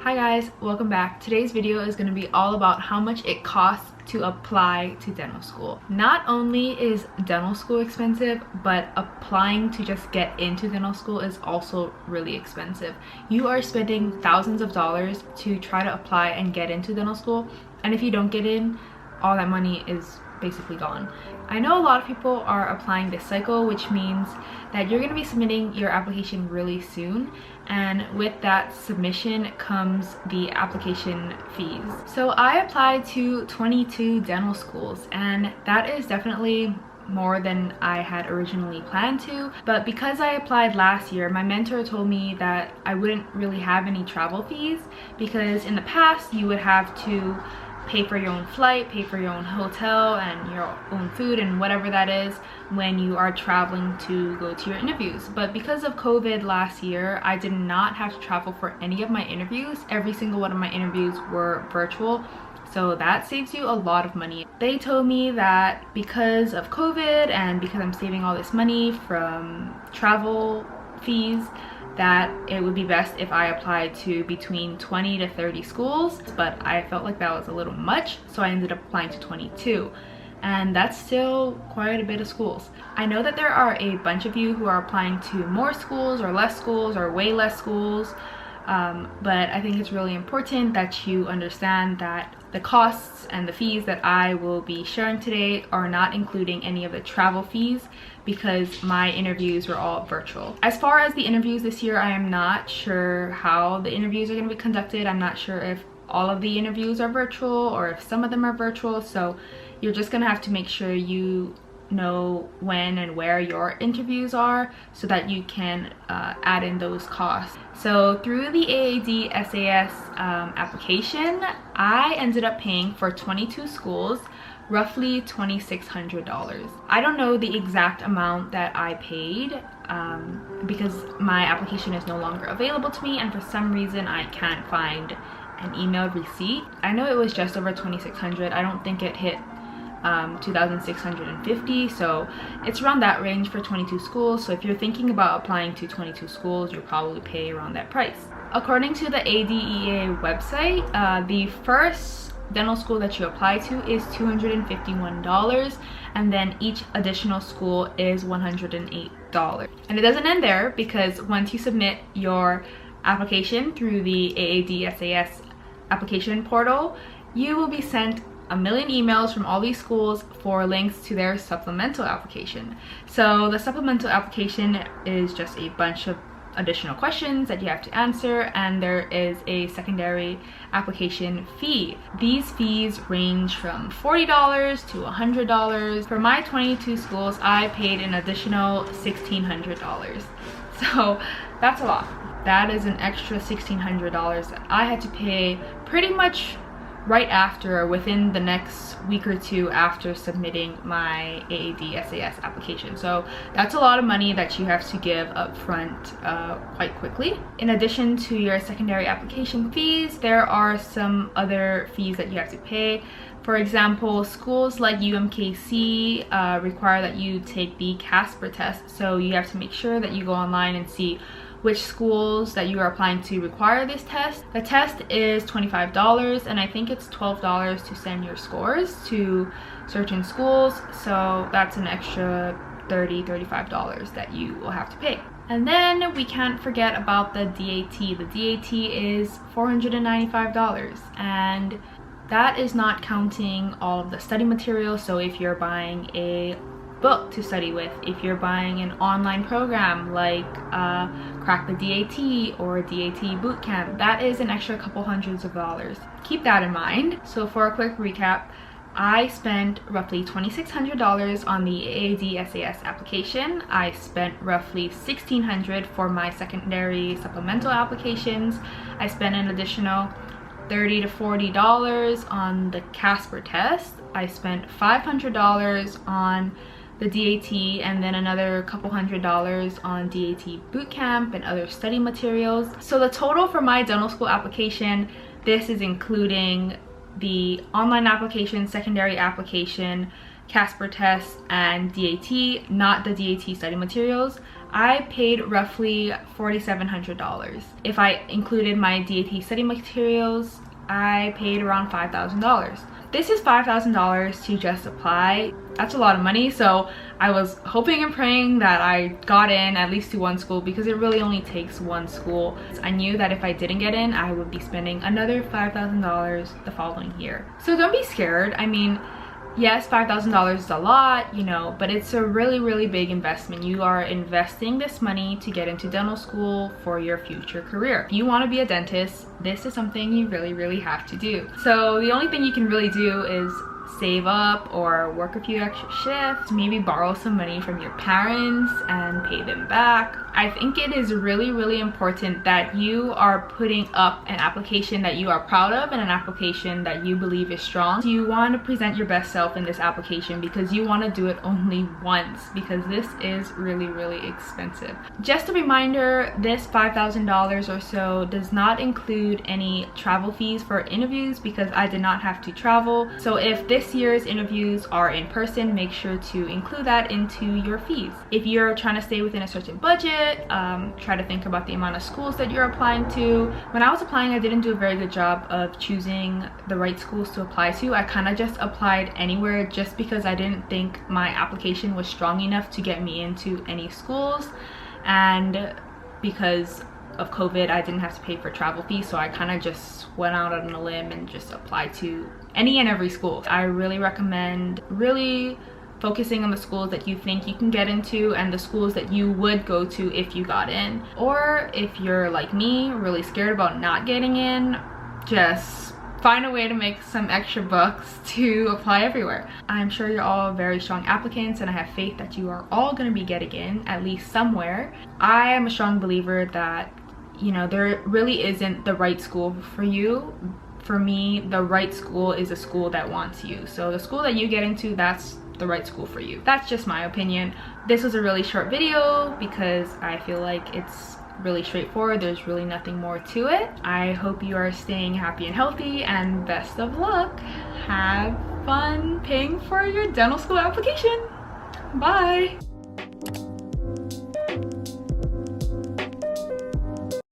Hi guys, welcome back. Today's video is going to be all about how much it costs to apply to dental school. Not only is dental school expensive, but applying to just get into dental school is also really expensive. You are spending thousands of dollars to try to apply and get into dental school, and if you don't get in, all that money is basically gone. I know a lot of people are applying this cycle, which means that you're going to be submitting your application really soon, and with that submission comes the application fees. So I applied to 22 dental schools, and that is definitely more than I had originally planned to, but because I applied last year, my mentor told me that I wouldn't really have any travel fees, because in the past you would have to pay for your own flight, pay for your own hotel and your own food and whatever that is when you are traveling to go to your interviews. But because of COVID last year, I did not have to travel for any of my interviews. Every single one of my interviews were virtual, so that saves you a lot of money. They told me that because of COVID and because I'm saving all this money from travel fees, that it would be best if I applied to between 20 to 30 schools, but I felt like that was a little much, so I ended up applying to 22, and that's still quite a bit of schools. I know that there are a bunch of you who are applying to more schools or less schools or way less schools, but I think it's really important that you understand that the costs and the fees that I will be sharing today are not including any of the travel fees, because my interviews were all virtual. As far as the interviews this year, I am not sure how the interviews are going to be conducted. I'm not sure if all of the interviews are virtual or if some of them are virtual, so you're just going to have to make sure you know when and where your interviews are so that you can add in those costs. So through the AADSAS application, I ended up paying for 22 schools roughly $2,600. I don't know the exact amount that I paid because my application is no longer available to me, and for some reason I can't find an emailed receipt. I know it was just over $2,600. I don't think it hit $2,650, so it's around that range for 22 schools. So if you're thinking about applying to 22 schools, you'll probably pay around that price. According to the ADEA website, the first dental school that you apply to is $251, and then each additional school is $108. And it doesn't end there, because once you submit your application through the AADSAS application portal, you will be sent a million emails from all these schools for links to their supplemental application. So the supplemental application is just a bunch of additional questions that you have to answer, and there is a secondary application fee. These fees range from $40 to $100. For my 22 schools, I paid an additional $1,600. So that's a lot. That is an extra $1,600 that I had to pay pretty much right after, or within the next week or two after submitting my AADSAS application. So that's a lot of money that you have to give up front quite quickly. In addition to your secondary application fees, there are some other fees that you have to pay. For example, schools like UMKC require that you take the CASPER test, so you have to make sure that you go online and see which schools that you are applying to require this test. The test is $25, and I think it's $12 to send your scores to certain schools, so that's an extra $35 that you will have to pay. And then we can't forget about the DAT. The DAT is $495, and that is not counting all of the study materials. So if you're buying a book to study with, if you're buying an online program like Crack the DAT or DAT Bootcamp, that is an extra couple hundreds of dollars. Keep that in mind. So for a quick recap, I spent roughly $2,600 on the AADSAS application. I spent roughly $1,600 for my secondary supplemental applications. I spent an additional $30 to $40 on the CASPER test. I spent $500 on the DAT, and then another couple $100 on DAT Bootcamp and other study materials. So the total for my dental school application, this is including the online application, secondary application, CASPER test, and DAT, not the DAT study materials. I paid roughly $4,700. If I included my DAT study materials, I paid around $5,000. This is $5,000 to just apply. That's a lot of money, so I was hoping and praying that I got in at least to one school, because it really only takes one school. I knew that if I didn't get in, I would be spending another $5,000 the following year. So don't be scared. I mean, yes, $5,000 is a lot, you know, but it's a really big investment. You are investing this money to get into dental school for your future career. If you want to be a dentist, this is something you really have to do. So the only thing you can really do is save up or work a few extra shifts, maybe borrow some money from your parents and pay them back. I think it is really important that you are putting up an application that you are proud of and an application that you believe is strong. You want to present your best self in this application because you want to do it only once, because this is really expensive. Just a reminder, this $5,000 or so does not include any travel fees for interviews, because I did not have to travel. So if this year's interviews are in person, make sure to include that into your fees. If you're trying to stay within a certain budget, try to think about the amount of schools that you're applying to. When I was applying, I didn't do a very good job of choosing the right schools to apply to. I kind of just applied anywhere just because I didn't think my application was strong enough to get me into any schools, and because of COVID, I didn't have to pay for travel fees, so I kind of just went out on a limb and just applied to any and every school. I really recommend focusing on the schools that you think you can get into and the schools that you would go to if you got in. Or if you're like me, really scared about not getting in, just find a way to make some extra bucks to apply everywhere. I'm sure you're all very strong applicants, and I have faith that you are all going to be getting in at least somewhere. I am a strong believer that, you know, there really isn't the right school for you. For me, the right school is a school that wants you. So the school that you get into, that's the right school for you. That's just my opinion. This was a really short video because I feel like it's really straightforward. There's really nothing more to it. I hope you are staying happy and healthy, and best of luck. Have fun paying for your dental school application. Bye.